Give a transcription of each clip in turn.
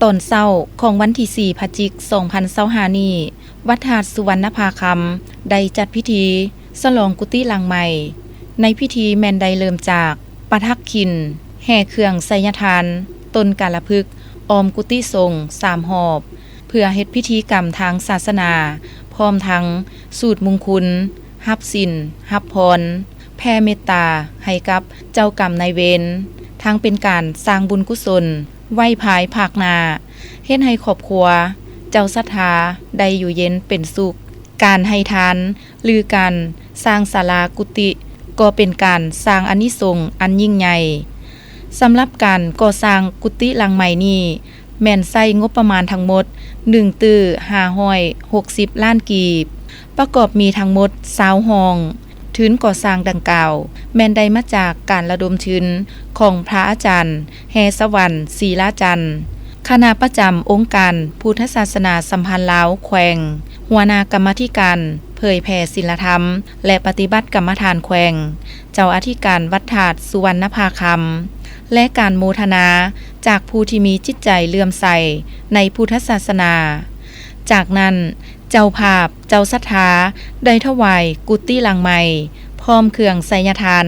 ตอนเช้าของวันที่4 พฤศจิกายน 2025นี้วัดธาตุสุวรรณภาคำได้จัดพิธีฉลองกุฏิหลังใหม่ในพิธีแม่นได้เริ่มจากประทักขิณแห่เครื่องไสยทานต้นกาลพฤกษ์ออมกุฏิสงฆ์3 หอบเพื่อเฮ็ดพิธีกรรมทางศาสนาพร้อมทั้งสูตรมงคลรับศีลรับพรแผ่เมตตาให้กับเจ้ากรรมนายเวรทั้งเป็นการสร้างบุญกุศลไว้ภายภาคหน้าเฮ็ดให้ครอบครัวเจ้าศรัทธาได้อยู่เย็นเป็นสุขการให้ทานหรือการสร้างศาลากุฏิก็เป็นการสร้างอานิสงส์อันยิ่งใหญ่สำหรับการก่อสร้างกุฏิหลังใหม่นี้แม่นใช้งบประมาณทั้งหมด1,560 ล้านกีบประกอบมีทั้งหมด20 ห้องทุนก่อสร้างดังกล่าวแม่นได้มาจากการระดมทุนของพระอาจารย์แฮสวรรค์ศรีลาจันทร์คณะประจำองค์การพุทธศาสนาสัมพันธ์ลาวแขวงหัวหน้ากรรมาธิการเผยแผ่ศีลธรรมและปฏิบัติกรรมฐานแขวงเจ้าอธิการวัดธาตุสุวรรณภาคำและการโมทนาจากผู้ที่มีจิตใจเลื่อมใสในพุทธศาสนาจากนั้นเจ้าภาพเจ้าศรัทธาได้ถวายกุฏิหลังใหม่พร้อมเครื่องไสยทาน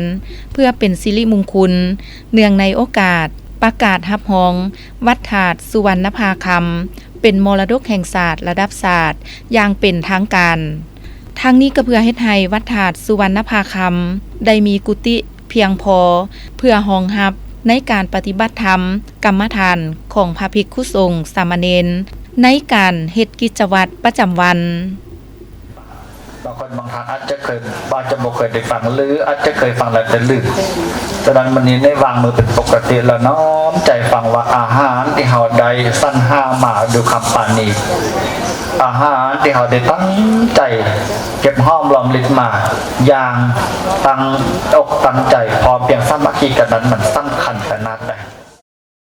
เพื่อเป็นสิริมงคลเนื่องในโอกาสประกาศรับรองวัดธาตุสุวรรณภาคำเป็นมรดกแห่งศาสตร์ระดับศาสตร์อย่างเป็นทางการทั้งนี้ก็เพื่อเฮ็ดให้วัดธาตุสุวรรณภาคำได้มีกุฏิเพียงพอเพื่อรองรับในการปฏิบัติธรรมกรรมฐานของพระภิกษุสงฆ์สามเณรในการเฮ็ดกิจวัตรประจำวันบางคนบางท่านอาจจะบ่เคยได้ฟังหรืออาจจะเคยฟังแล้วแต่ลืมฉะนั้นวันนี้ได้วางมือเป็นปกติแล้วน้อมใจฟังว่าอาหารที่เฮาได้สรรหามาด้วยคำปราณีอาหารที่เฮาได้ตั้งใจเก็บหอมรอมริบมาอย่างตั้งอกตั้งใจพอเพียงสามัคคีกันนั้นมันสำคัญขนาดใด